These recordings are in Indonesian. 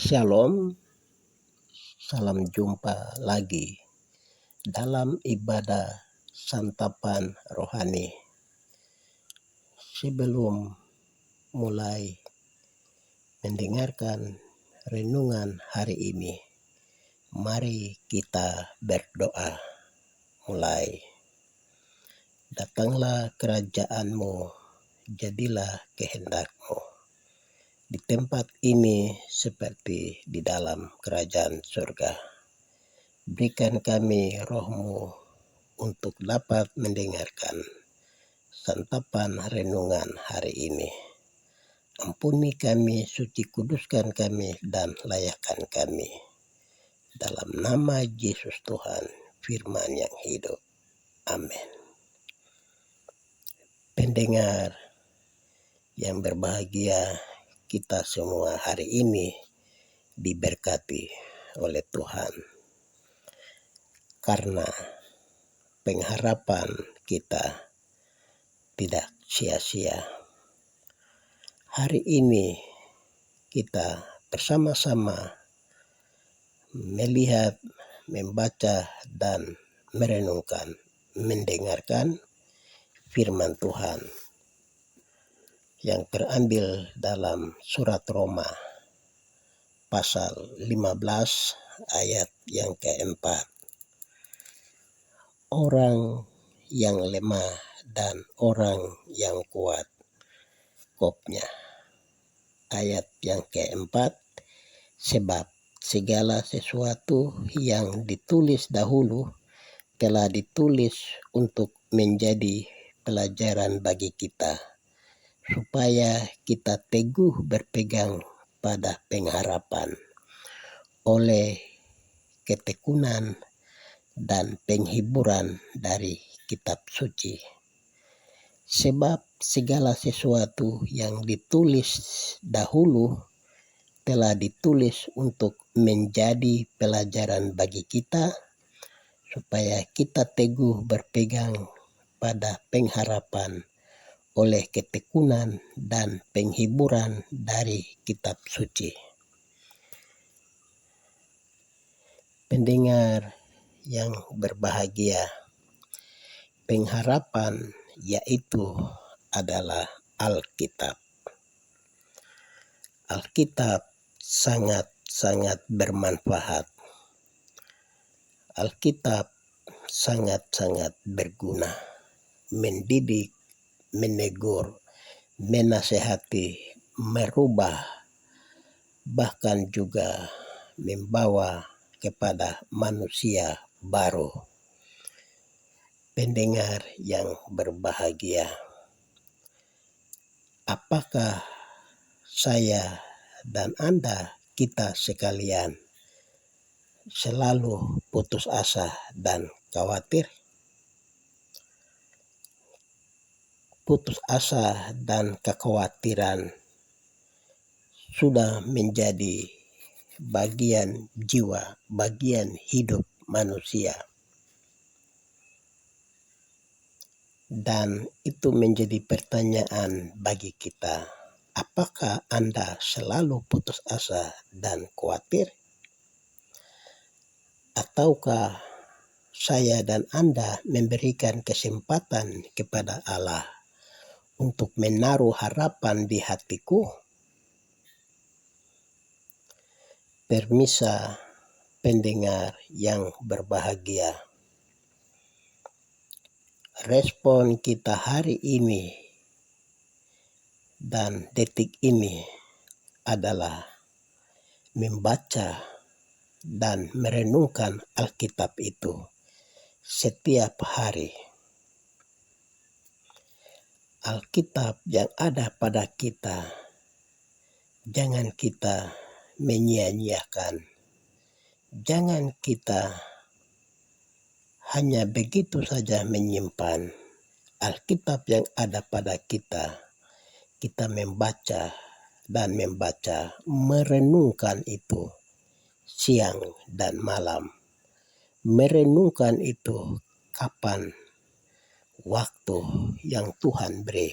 Shalom, salam jumpa lagi dalam ibadah santapan rohani. Sebelum mulai mendengarkan renungan hari ini, mari kita berdoa. Mulai. Datanglah kerajaan-Mu, jadilah kehendak-Mu di tempat ini seperti di dalam kerajaan surga. Berikan kami roh-Mu untuk dapat mendengarkan santapan renungan hari ini. Ampuni kami, suci kuduskan kami, dan layakkan kami. Dalam nama Yesus Tuhan, firman yang hidup. Amin. Pendengar yang berbahagia, kita semua hari ini diberkati oleh Tuhan. Karena pengharapan kita tidak sia-sia. Hari ini kita bersama-sama melihat, membaca, dan merenungkan, mendengarkan firman Tuhan yang terambil dalam surat Roma pasal 15 ayat yang keempat. Orang yang lemah dan orang yang kuat. Kopnya ayat yang keempat, sebab segala sesuatu yang ditulis dahulu telah ditulis untuk menjadi pelajaran bagi kita, supaya kita teguh berpegang pada pengharapan oleh ketekunan dan penghiburan dari kitab suci. Sebab segala sesuatu yang ditulis dahulu telah ditulis untuk menjadi pelajaran bagi kita, supaya kita teguh berpegang pada pengharapan oleh ketekunan dan penghiburan dari kitab suci. Pendengar yang berbahagia, pengharapan yaitu adalah Alkitab. Alkitab sangat-sangat bermanfaat. Alkitab sangat-sangat berguna, mendidik, menegur, menasehati, merubah, bahkan juga membawa kepada manusia baru. Pendengar yang berbahagia, apakah saya dan Anda, kita sekalian, selalu putus asa dan khawatir? Putus asa dan kekhawatiran sudah menjadi bagian jiwa, bagian hidup manusia. Dan itu menjadi pertanyaan bagi kita. Apakah Anda selalu putus asa dan khawatir? Ataukah saya dan Anda memberikan kesempatan kepada Allah untuk menaruh harapan di hatiku? Permisa pendengar yang berbahagia, respon kita hari ini dan detik ini adalah membaca dan merenungkan Alkitab itu setiap hari. Alkitab yang ada pada kita, jangan kita menyia-nyiakan. Jangan kita hanya begitu saja menyimpan Alkitab yang ada pada kita. Kita membaca dan membaca, merenungkan itu siang dan malam. Merenungkan itu kapan waktu yang Tuhan beri.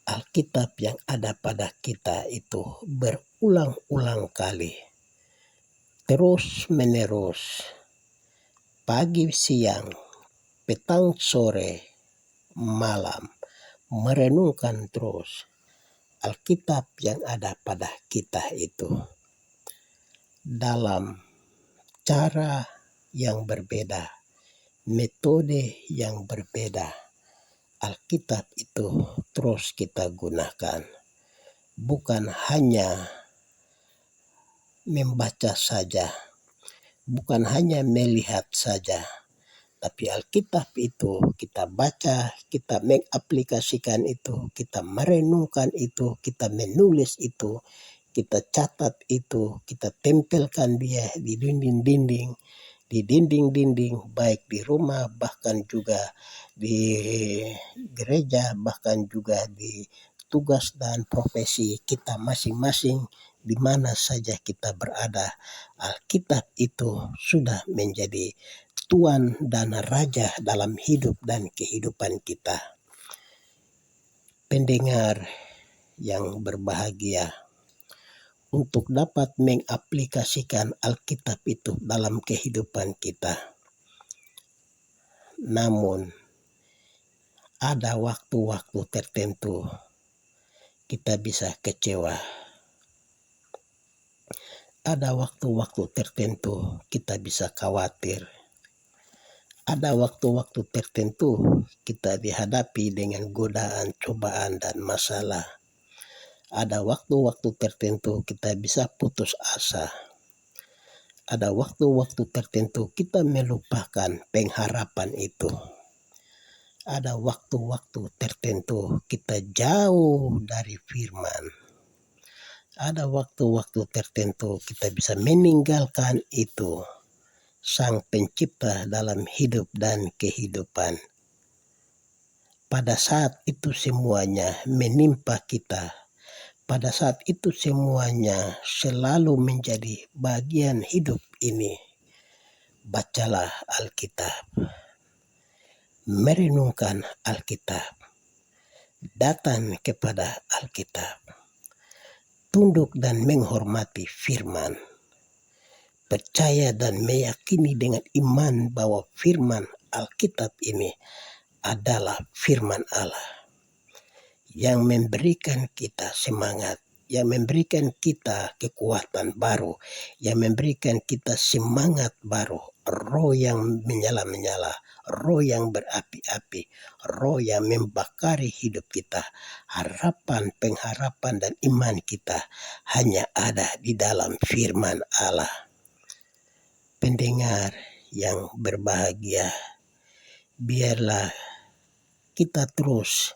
Alkitab yang ada pada kita itu berulang-ulang kali, terus menerus, pagi, siang, petang, sore, malam, merenungkan terus Alkitab yang ada pada kita itu dalam cara yang berbeda, metode yang berbeda. Alkitab itu terus kita gunakan, bukan hanya membaca saja, bukan hanya melihat saja, tapi Alkitab itu kita baca, kita mengaplikasikan itu, kita merenungkan itu, kita menulis itu, kita catat itu, kita tempelkan dia di dinding-dinding, baik di rumah, bahkan juga di gereja, bahkan juga di tugas dan profesi kita masing-masing, di mana saja kita berada. Alkitab itu sudah menjadi Tuan dan Raja dalam hidup dan kehidupan kita. Pendengar yang berbahagia, untuk dapat mengaplikasikan Alkitab itu dalam kehidupan kita. Namun, ada waktu-waktu tertentu kita bisa kecewa. Ada waktu-waktu tertentu kita bisa khawatir. Ada waktu-waktu tertentu kita dihadapi dengan godaan, cobaan, dan masalah. Ada waktu-waktu tertentu kita bisa putus asa. Ada waktu-waktu tertentu kita melupakan pengharapan itu. Ada waktu-waktu tertentu kita jauh dari firman. Ada waktu-waktu tertentu kita bisa meninggalkan itu, Sang Pencipta dalam hidup dan kehidupan. Pada saat itu semuanya menimpa kita. Pada saat itu semuanya selalu menjadi bagian hidup ini. Bacalah Alkitab, merenungkan Alkitab, datang kepada Alkitab, tunduk dan menghormati firman, percaya dan meyakini dengan iman bahwa firman Alkitab ini adalah firman Allah yang memberikan kita semangat, yang memberikan kita kekuatan baru, yang memberikan kita semangat baru, roh yang menyala-menyala, roh yang berapi-api, roh yang membakari hidup kita. Harapan, pengharapan, dan iman kita hanya ada di dalam firman Allah. Pendengar yang berbahagia, biarlah kita terus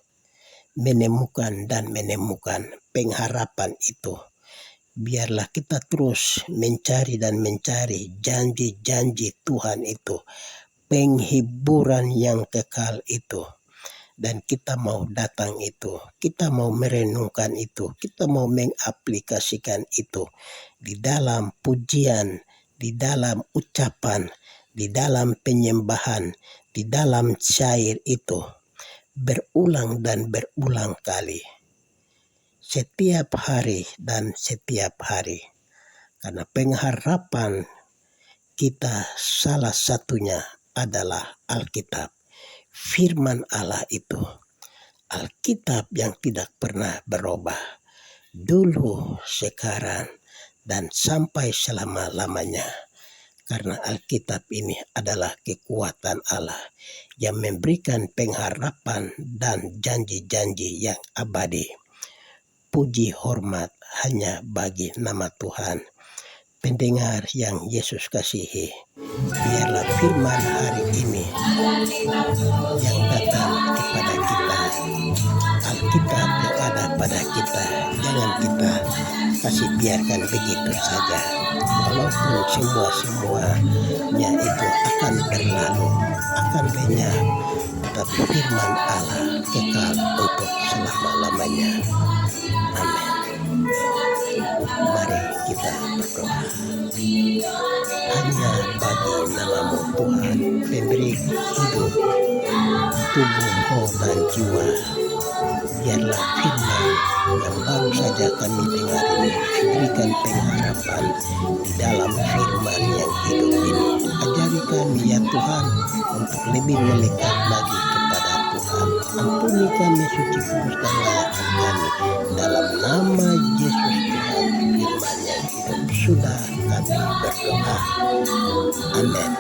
menemukan pengharapan itu. Biarlah kita terus mencari janji-janji Tuhan itu, penghiburan yang kekal itu. Dan kita mau datang itu, kita mau merenungkan itu, kita mau mengaplikasikan itu di dalam pujian, di dalam ucapan, di dalam penyembahan, di dalam syair itu. Berulang dan berulang kali, setiap hari dan setiap hari, karena pengharapan kita salah satunya adalah Alkitab, firman Allah itu, Alkitab yang tidak pernah berubah, dulu, sekarang, dan sampai selama-lamanya. Karena Alkitab ini adalah kekuatan Allah yang memberikan pengharapan dan janji-janji yang abadi. Puji hormat hanya bagi nama Tuhan. Pendengar yang Yesus kasihi, biarlah firman hari ini yang datang kepada kita, Alkitab yang ada pada kita, jangan kita kasih biarkan begitu saja. Walaupun semuanya itu akan berlalu, akan lenyap, tetapi firman Allah kekal untuk selama-lamanya. Amin. Mari kita berdoa. Hanya bagi nama-Mu Tuhan, pemberi hidup, tubuh, roh, dan jiwa, biarlah firman yang baru saja kami dengar ini berikan pengharapan di dalam firman yang hidup ini. Ajari kami ya Tuhan untuk lebih melekat lagi kepada Tuhan. Ampuni kami, suci kudus dan layakkan kami. Dalam nama Yesus Tuhan, firman yang hidup sudah kami berdoa. Amin.